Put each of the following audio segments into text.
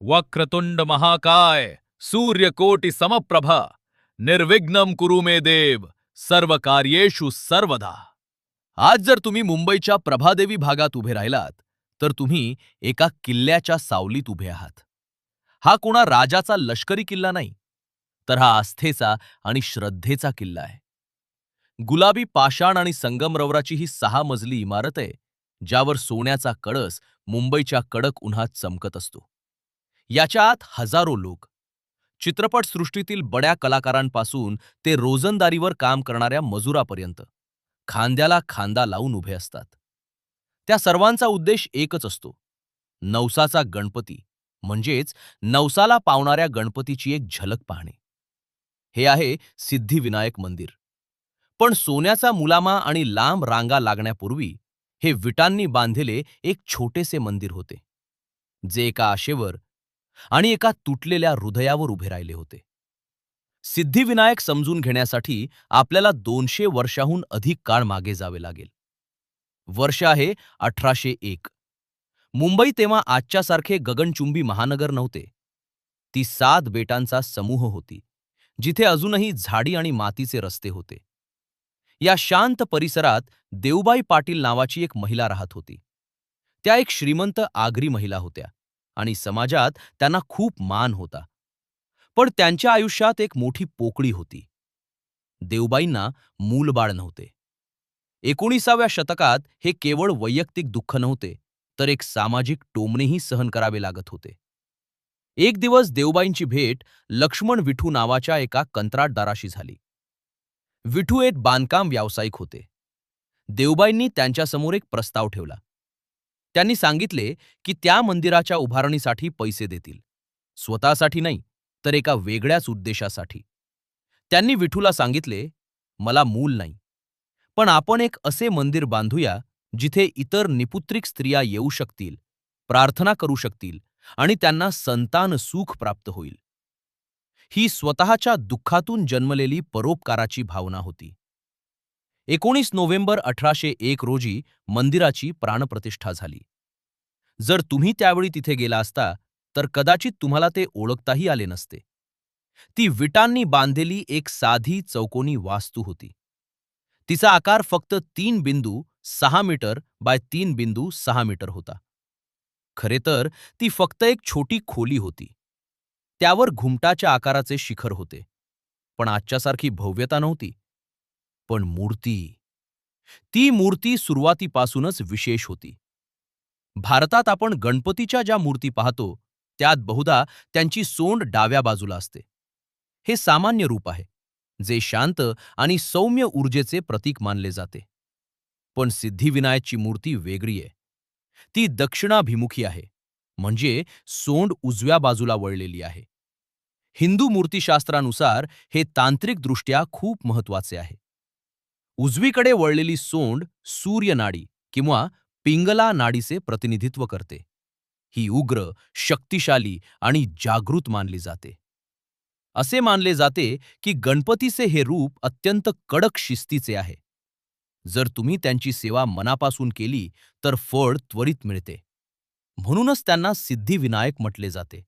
वक्रतुंड महाकाय सूर्यकोटि समप्रभा निर्विघ्नं कुरु मे देव सर्व कार्येषु सर्वदा. आज जर तुम्ही मुंबईच्या प्रभादेवी भागात उभे राहिलात तर तुम्ही एका किल्ल्याच्या सावलीत उभे आहात. हा कोणा राजाचा लष्करी किल्ला नाही, तर हा आस्थेचा आणि श्रद्धेचा किल्ला आहे. गुलाबी पाषाण आणि संगमरवराची ही 6 मजली इमारत आहे, ज्यावर सोन्याचा कळस मुंबईच्या कडक उन्हात चमकत असतो. याच्या आत हजारो लोक, चित्रपटसृष्टीतील बड्या कलाकारांपासून ते रोजंदारीवर काम करणाऱ्या मजुरापर्यंत, खांद्याला खांदा लावून उभे असतात. त्या सर्वांचा उद्देश एकच असतो: नवसाचा गणपती म्हणजेच नवसाला पावणाऱ्या गणपतीची एक झलक पाहणे. हे आहे सिद्धिविनायक मंदिर. पण सोन्याचा मुलामा आणि लांब रांगा लागण्यापूर्वी हे विटांनी बांधलेले एक छोटेसे मंदिर होते, जे एका आशेवर आणि एका तुटलेल्या हृदयावर उभे राहिले होते. सिद्धिविनायक समजून घेण्यासाठी आपल्याला 200 वर्षाहून अधिक काळ मागे जावे लागेल. वर्ष आहे 1801. मुंबई तेव्हा आजच्यासारखे गगनचुंबी महानगर नव्हते. ती 7 बेटांचा समूह होती, जिथे अजूनही झाडी आणि मातीचे रस्ते होते. या शांत परिसरात देवबाई पाटील नावाची एक महिला राहत होती. त्या एक श्रीमंत आगरी महिला होत्या आणि समाजात त्यांना खूप मान होता. पण त्यांच्या आयुष्यात एक मोठी पोकळी होती. देवबाईंना मूलबाळ नव्हते. 19व्या शतकात हे केवळ वैयक्तिक दुःख नव्हते, तर एक सामाजिक टोमणेही सहन करावे लागत होते. एक दिवस देवबाईंची भेट लक्ष्मण विठू नावाच्या एका कंत्राटदाराशी झाली. विठू एक बांधकाम व्यावसायिक होते. देवबाईंनी त्यांच्यासमोर एक प्रस्ताव ठेवला. त्यांनी सांगितले की त्या मंदिराच्या उभारणीसाठी पैसे देतील, स्वतःसाठी नाही, तर एका वेगळ्याच उद्देशासाठी. त्यांनी विठूला सांगितले, मला मूल नाही, पण आपण एक असे मंदिर बांधूया जिथे इतर निपुत्रिक स्त्रिया येऊ शकतील, प्रार्थना करू शकतील आणि त्यांना संतान सुख प्राप्त होईल. ही स्वतःच्या दुःखातून जन्मलेली परोपकाराची भावना होती. 19 नोव्हेंबर 1801 रोजी मंदिराची प्राणप्रतिष्ठा झाली. जर तुम्ही त्यावेळी तिथे गेला असता तर कदाचित तुम्हाला ते ओळखताही आले नसते. ती विटांनी बांधलेली एक साधी चौकोनी वास्तू होती. तिचा आकार फक्त 3.6 मीटर बाय 3.6 मीटर होता. खरे तर ती फक्त एक छोटी खोली होती. त्यावर घुमटाच्या आकाराचे शिखर होते, पण आजच्यासारखी भव्यता नव्हती. पण ती मूर्ती सुरुवातीपासूनच विशेष होती. भारतात आपण गणपतीच्या ज्या मूर्ती पाहतो, त्यात बहुधा त्यांची सोंड डाव्या बाजूला असते. हे सामान्य रूप आहे, जे शांत आणि सौम्य ऊर्जेचे प्रतीक मानले जाते. पण सिद्धिविनायकची मूर्ती वेगळी आहे. ती दक्षिणाभिमुखी आहे, म्हणजे सोंड उजव्या बाजूला वळलेली आहे. हिंदू मूर्तिशास्त्रानुसार हे तांत्रिकदृष्ट्या खूप महत्वाचे आहे. उजवीकडे वळलेली सोंड सूर्य नाडी किंवा पिंगला नाडीचे प्रतिनिधित्व करते. ही उग्र, शक्तिशाली आणि जागृत मानली जाते. असे मानले जाते की गणपतीचे हे रूप अत्यंत कडक शिस्तीचे आहे. जर तुम्ही त्यांची सेवा मनापासून केली तर फळ त्वरित मिळते. म्हणूनच त्यांना सिद्धिविनायक म्हटले जाते.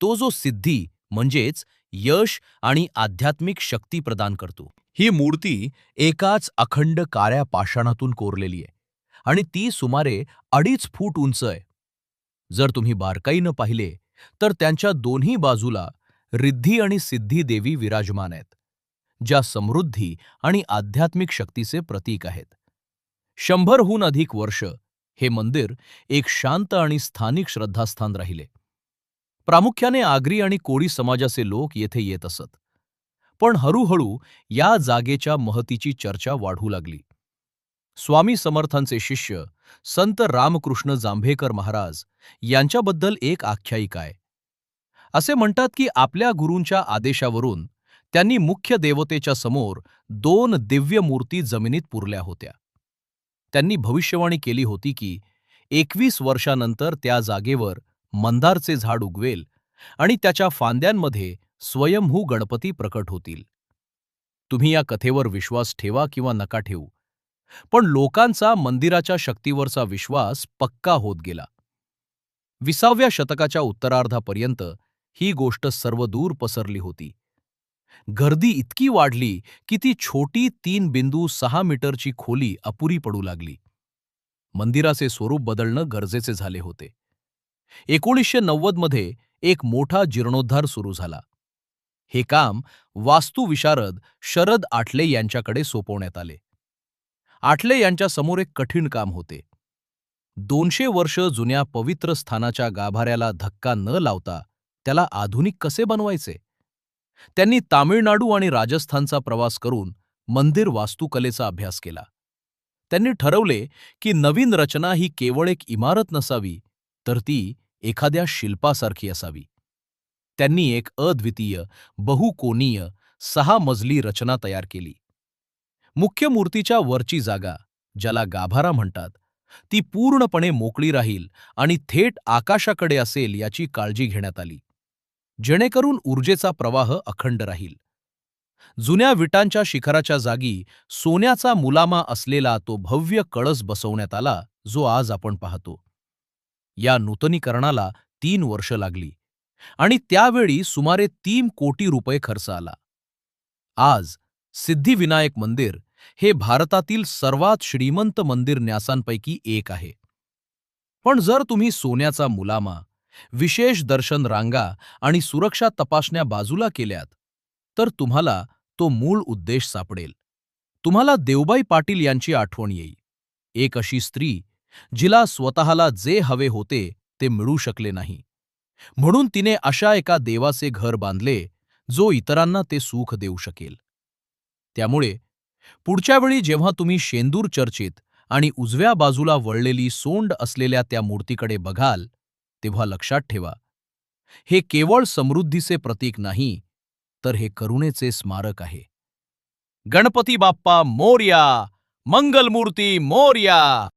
तो जो सिद्धी म्हणजेच यश आणि आध्यात्मिक शक्ती प्रदान करतो. ही मूर्ती एकाच अखंड काळ्या पाषाणातून कोरलेली आहे आणि ती सुमारे 2.5 फूट उंच आहे. जर तुम्ही बारकाईनं पाहिले तर त्यांच्या दोन्ही बाजूला रिद्धी आणि सिद्धी देवी विराजमान आहेत, ज्या समृद्धी आणि आध्यात्मिक शक्तीचे प्रतीक आहेत. 100हून अधिक वर्ष हे मंदिर एक शांत आणि स्थानिक श्रद्धास्थान राहिले. प्रामुख्याने आगरी आणि कोळी समाजाचे लोक येथे येत असत. पण हळूहळू या जागेच्या महतीची चर्चा वाढू लागली. स्वामी समर्थांचे शिष्य संत रामकृष्ण जांभेकर महाराज यांच्याबद्दल एक आख्यायिका आहे. असे म्हणतात की आपल्या गुरूंच्या आदेशावरून त्यांनी मुख्य देवतेच्या समोर 2 दिव्य मूर्ती जमिनीत पुरल्या होत्या. त्यांनी भविष्यवाणी केली होती की 21 वर्षानंतर त्या जागेवर मंदारचे झाड उगवेल आणि त्याच्या फांद्यांमध्ये स्वयंभू गणपती प्रकट होतील. तुम्ही या कथेवर विश्वास ठेवा किंवा नका ठेवू, पण लोकांचा मंदिराच्या शक्तीवरचा विश्वास पक्का होत गेला. 20व्या शतकाच्या उत्तरार्धापर्यंत ही गोष्ट सर्वदूर पसरली होती. गर्दी इतकी वाढली की ती छोटी 3.6 मीटरची खोली अपुरी पडू लागली. मंदिराचे स्वरूप बदलणं गरजेचे झाले होते. 1990 मध्ये एक मोठा जीर्णोद्धार सुरू झाला. हे काम वास्तुविशारद शरद आठले यांच्याकडे सोपवण्यात आले. आठले यांच्या समोर एक कठीण काम होते. 200 वर्ष जुन्या पवित्र स्थानाच्या गाभाऱ्याला धक्का न लावता त्याला आधुनिक कसे बनवायचे. त्यांनी तामिळनाडू आणि राजस्थानचा प्रवास करून मंदिर वास्तुकलेचा अभ्यास केला. त्यांनी ठरवले की नवीन रचना ही केवळ एक इमारत नसावी, तर ती एखाद्या शिल्पासारखी असावी. त्यांनी एक अद्वितीय बहुकोनीय 6 मजली रचना तयार केली. मुख्य मूर्तीच्या वरची जागा, ज्याला गाभारा म्हणतात, ती पूर्णपणे मोकळी राहील आणि थेट आकाशाकडे असेल याची काळजी घेण्यात आली, जेणेकरून ऊर्जेचा प्रवाह अखंड राहील. जुन्या विटांच्या शिखराच्या जागी सोन्याचा मुलामा असलेला तो भव्य कळस बसवण्यात आला, जो आज आपण पाहतो. या नूतनीकरणाला 3 वर्ष लागली आणि त्यावेळी सुमारे 3 कोटी रुपये खर्च आला. आज सिद्धिविनायक मंदिर हे भारतातील सर्वात श्रीमंत मंदिर न्यासांपैकी एक आहे. पण जर तुम्ही सोन्याचा मुलामा, विशेष दर्शन रांगा आणि सुरक्षा तपासण्या बाजूला केल्यात, तर तुम्हाला तो मूळ उद्देश सापडेल. तुम्हाला देवबाई पाटील यांची आठवण येईल. एक अशी स्त्री जिला स्वतःला जे हवे होते ते मिळू शकले नाही, म्हणून तिने अशा एका देवाचे घर बांधले जो इतरांना ते सुख देऊ शकेल. त्यामुळे पुढच्या वेळी जेव्हा तुम्ही शेंदूर चर्चित आणि उजव्या बाजूला वळलेली सोंड असलेल्या त्या मूर्तीकडे बघाल, तेव्हा लक्षात ठेवा, हे केवळ समृद्धीचे प्रतीक नाही, तर हे करुणेचे स्मारक आहे. गणपती बाप्पा मोरया, मंगलमूर्ती मोरया.